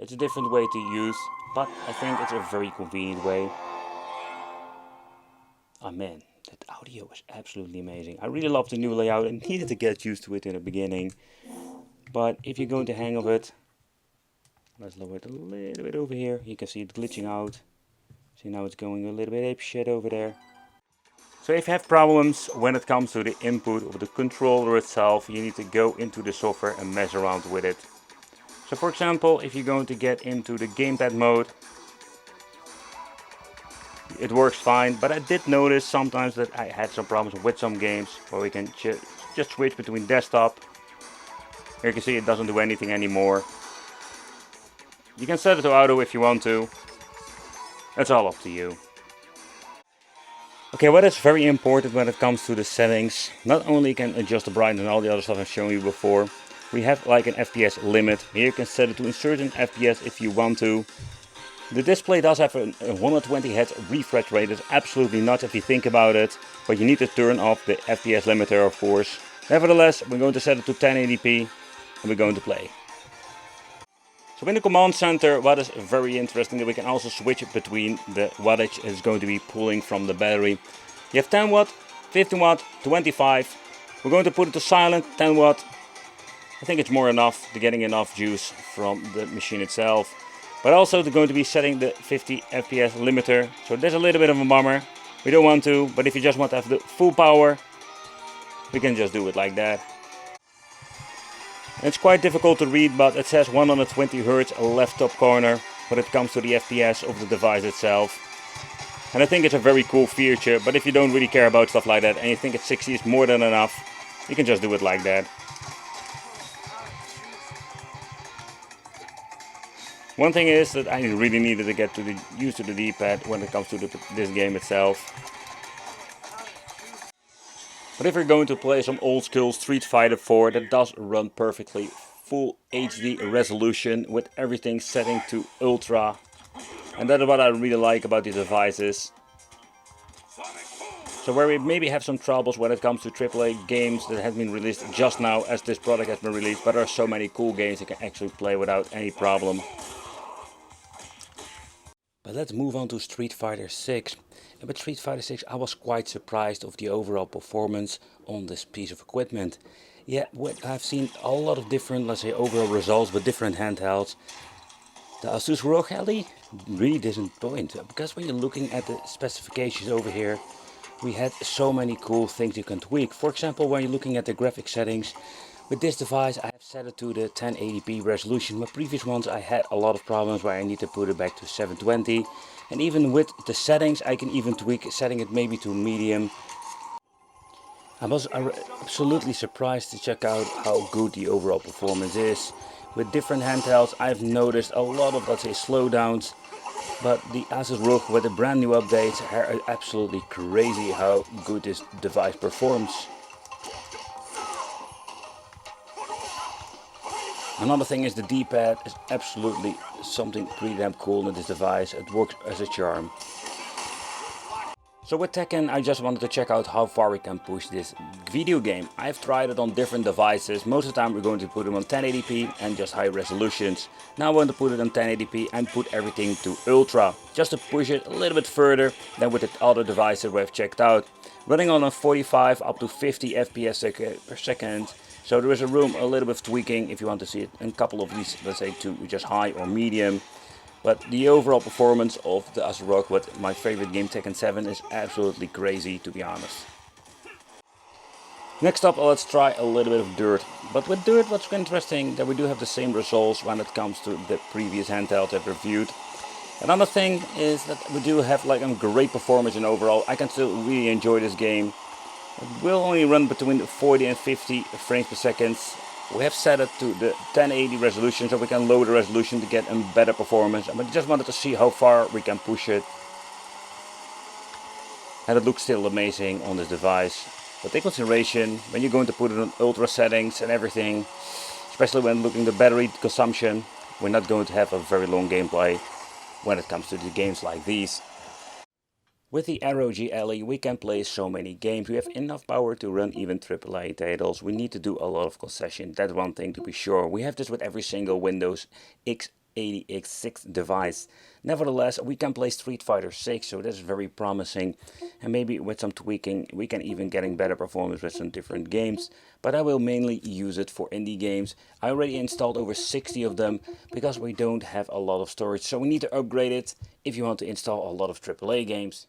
It's a different way to use, but I think it's a very convenient way. Oh man, that audio is absolutely amazing. I really love the new layout and needed to get used to it in the beginning. But if you're going to hang of it, let's lower it a little bit over here. You can see it glitching out. See, now it's going a little bit apeshit over there. So if you have problems when it comes to the input of the controller itself, you need to go into the software and mess around with it. So for example, if you're going to get into the gamepad mode, it works fine, but I did notice sometimes that I had some problems with some games where we can just switch between desktop. Here you can see it doesn't do anything anymore. You can set it to auto if you want to. It's all up to you. Okay, what is very important when it comes to the settings, not only can adjust the brightness and all the other stuff I've shown you before, we have like an FPS limit. Here you can set it to a certain FPS if you want to. The display does have a 120 Hz refresh rate. It's absolutely nuts if you think about it, but you need to turn off the FPS limiter, of course. Nevertheless, we're going to set it to 1080p and we're going to play. So in the command center, what is very interesting that we can also switch it between the wattage is going to be pulling from the battery. You have 10 watt, 15 watt, 25. We're going to put it to silent, 10 watt. I think it's more enough to getting enough juice from the machine itself. But also they're going to be setting the 50 FPS limiter. So there's a little bit of a bummer. We don't want to, but if you just want to have the full power, we can just do it like that. It's quite difficult to read, but it says 120 Hz left top corner when it comes to the FPS of the device itself. And I think it's a very cool feature, but if you don't really care about stuff like that and you think it's 60 is more than enough, you can just do it like that. One thing is that I really needed to get used to the D-pad when it comes to this game itself. But if you're going to play some old school Street Fighter 4, that does run perfectly. Full HD resolution with everything setting to ultra. And that is what I really like about these devices. So where we maybe have some troubles when it comes to AAA games that have been released just now as this product has been released. But there are so many cool games you can actually play without any problem. But let's move on to Street Fighter 6. And with Street Fighter 6 I was quite surprised of the overall performance on this piece of equipment. Yeah, I've seen a lot of different, let's say, overall results with different handhelds. The Asus ROG really disappoint, because when you're looking at the specifications over here, we had so many cool things you can tweak. For example, when you're looking at the graphic settings, with this device I have set it to the 1080p resolution. My previous ones I had a lot of problems where I need to put it back to 720. And even with the settings I can even tweak, setting it maybe to medium. I was absolutely surprised to check out how good the overall performance is. With different handhelds I've noticed a lot of, let's say, slowdowns. But the Asus ROG with the brand new updates are absolutely crazy how good this device performs. Another thing is the D-pad is absolutely something pretty damn cool in this device. It works as a charm. So with Tekken I just wanted to check out how far we can push this video game. I've tried it on different devices. Most of the time we're going to put them on 1080p and just high resolutions. Now I want to put it on 1080p and put everything to ultra. Just to push it a little bit further than with the other devices we've checked out. Running on a 45 up to 50 FPS per second. So there is a room a little bit of tweaking if you want to see it in a couple of these, let's say, to just high or medium. But the overall performance of the Asus ROG with my favorite game Tekken 7 is absolutely crazy, to be honest. Next up, let's try a little bit of Dirt. But with Dirt, what's interesting that we do have the same results when it comes to the previous handheld I've reviewed. Another thing is that we do have like a great performance in overall. I can still really enjoy this game. It will only run between 40 and 50 frames per second. We have set it to the 1080 resolution, so we can lower the resolution to get a better performance. But I just wanted to see how far we can push it. And it looks still amazing on this device. But take consideration when you're going to put it on ultra settings and everything, especially when looking at the battery consumption, we're not going to have a very long gameplay when it comes to the games like these. With the ROG Ally we can play so many games. We have enough power to run even AAA titles. We need to do a lot of concession, that's one thing to be sure. We have this with every single Windows 80x6 device. Nevertheless, we can play Street Fighter 6, so that's very promising, and maybe with some tweaking we can even getting better performance with some different games, but I will mainly use it for indie games. I already installed over 60 of them because we don't have a lot of storage, so we need to upgrade it if you want to install a lot of AAA games.